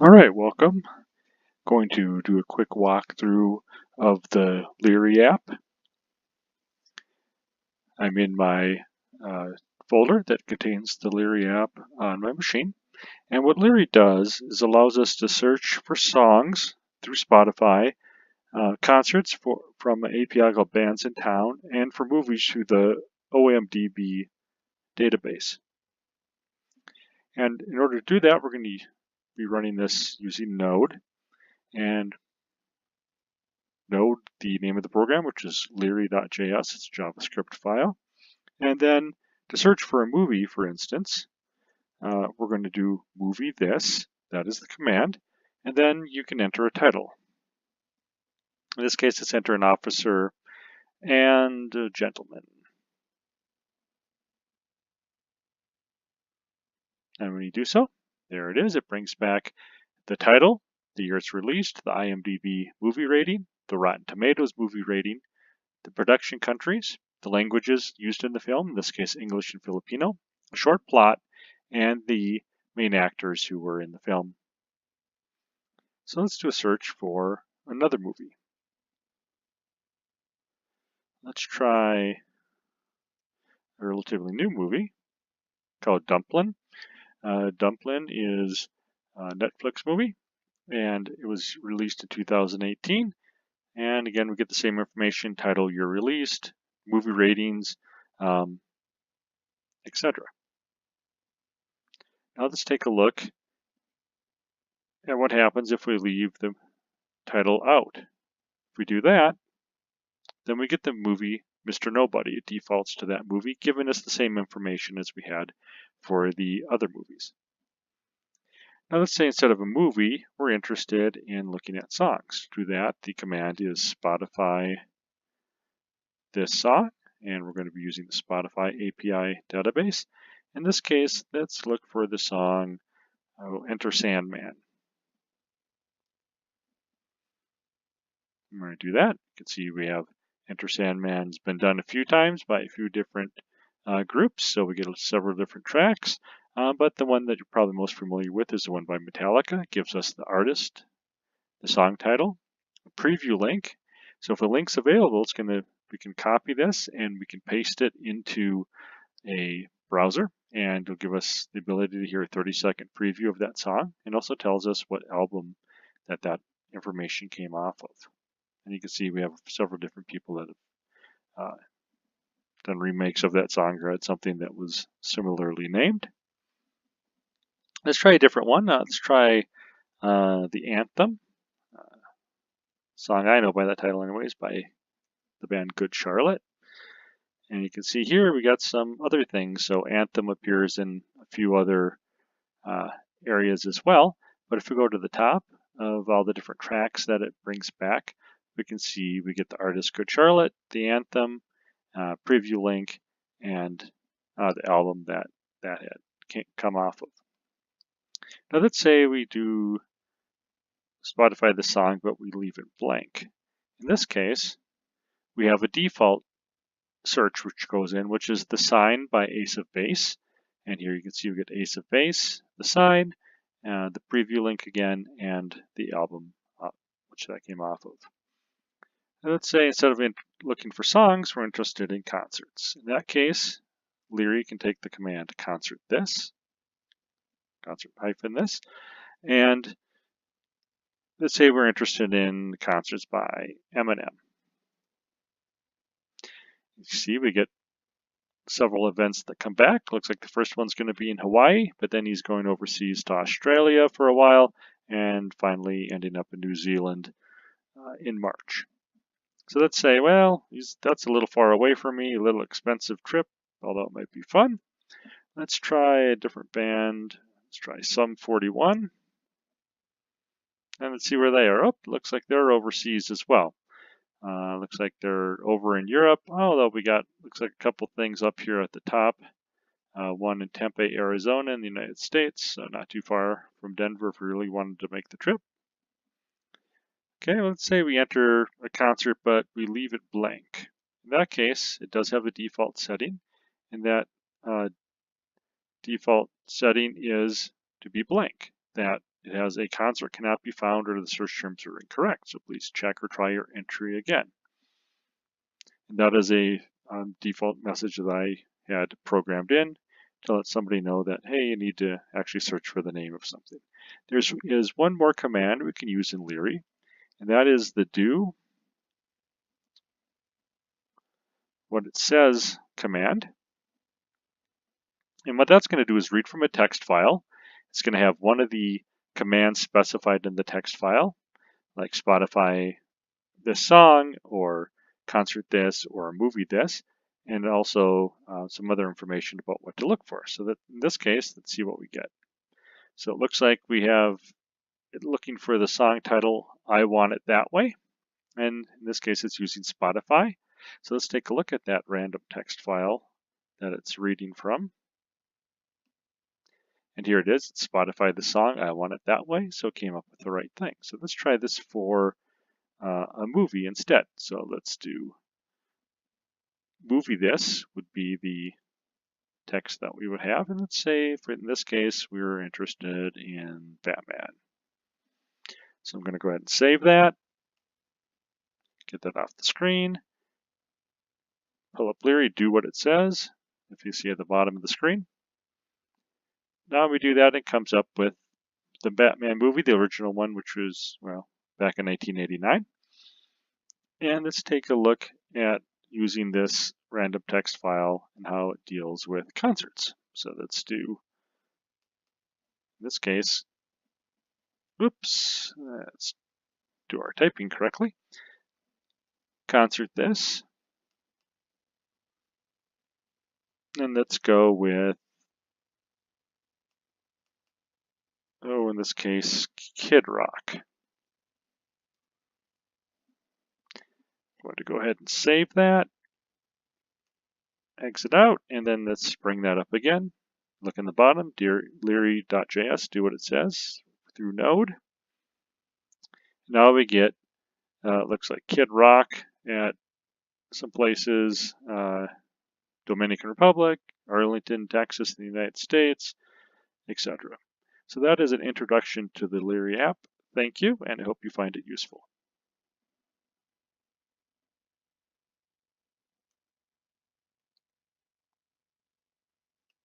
All right, welcome. Going to do a quick walkthrough of the LIRI app. I'm in my folder that contains the LIRI app on my machine. And what LIRI does is allows us to search for songs through Spotify, concerts from an API called Bands in Town, and for movies through the OMDB database. And in order to do that, we're going to be running this using Node. And Node, the name of the program, which is LIRI.js, it's a JavaScript file. And then to search for a movie, for instance, we're going to do movie this, that is the command, and then you can enter a title. In this case, it's enter an officer and a gentleman. And when you do so, there it is. It brings back the title, the year it's released, the IMDb movie rating, the Rotten Tomatoes movie rating, the production countries, the languages used in the film, in this case English and Filipino, a short plot, and the main actors who were in the film. So let's do a search for another movie. Let's try a relatively new movie called Dumplin'. Dumplin' is a Netflix movie, and it was released in 2018. And again, we get the same information, title, year released, movie ratings, etc. Now let's take a look at what happens if we leave the title out. If we do that, then we get the movie Mr. Nobody. It defaults to that movie, giving us the same information as we had for the other movies. Now let's say instead of a movie, we're interested in looking at songs. To do that, the command is Spotify this song, and we're going to be using the Spotify API database. In this case, let's look for the song Enter Sandman. I'm going to do that. You can see we have Enter Sandman has been done a few times by a few different groups, so we get several different tracks. But the one that you're probably most familiar with is the one by Metallica. It gives us the artist, the song title, a preview link. So if a link's available, we can copy this and we can paste it into a browser, and it'll give us the ability to hear a 30-second preview of that song, and also tells us what album that information came off of. And you can see we have several different people that have done remakes of that song or had something that was similarly named. Let's try a different one. Let's try the Anthem. Song I know by that title anyways, by the band Good Charlotte. And you can see here we got some other things. So Anthem appears in a few other areas as well. But if we go to the top of all the different tracks that it brings back, we can see we get the artist Good Charlotte, the Anthem, preview link, and the album that had come off of. Now let's say we do Spotify the song, but we leave it blank. In this case, we have a default search which goes in, which is The Sign by Ace of Base. And here you can see we get Ace of Base, The Sign, the preview link again, and the album which that came off of. And let's say instead of looking for songs, we're interested in concerts. In that case, LIRI can take the command concert this, concert hyphen this, and let's say we're interested in concerts by Eminem. You see we get several events that come back. Looks like the first one's going to be in Hawaii, but then he's going overseas to Australia for a while, and finally ending up in New Zealand in March. So let's say, well, that's a little far away from me, a little expensive trip, although it might be fun. Let's try a different band. Let's try Sum 41. And let's see where they are. Oh, looks like they're overseas as well. Looks like they're over in Europe. Although we got, looks like a couple things up here at the top. One in Tempe, Arizona in the United States, so not too far from Denver if we really wanted to make the trip. Okay, let's say we enter a concert, but we leave it blank. In that case, it does have a default setting, and that default setting is to be blank. That it has a concert cannot be found or the search terms are incorrect. So please check or try your entry again. And that is a default message that I had programmed in to let somebody know that, hey, you need to actually search for the name of something. There is one more command we can use in LIRI, and that is the do what it says command. And what that's going to do is read from a text file. It's going to have one of the commands specified in the text file, like Spotify this song, or concert this, or movie this, and also some other information about what to look for. So that in this case, let's see what we get. So it looks like we have it looking for the song title, I Want It That Way. And in this case, it's using Spotify. So let's take a look at that random text file that it's reading from. And here it is, it's Spotify the song, I Want It That Way. So it came up with the right thing. So let's try this for a movie instead. So let's do movie this would be the text that we would have. And let's say, for in this case, we were interested in Batman. So I'm going to go ahead and save that. Get that off the screen. Pull up LIRI, do what it says, if you see at the bottom of the screen. Now we do that, it comes up with the Batman movie, the original one, which was, well, back in 1989. And let's take a look at using this random text file and how it deals with concerts. So let's do, in this case, oops, let's do our typing correctly. Concert this. And let's go with, oh, in this case, Kid Rock. I'm going to go ahead and save that. Exit out, and then let's bring that up again. Look in the bottom, LIRI.js, do what it says through node. Now we get, looks like Kid Rock at some places, Dominican Republic, Arlington, Texas, in the United States, etc. So that is an introduction to the LIRI app. Thank you, and I hope you find it useful.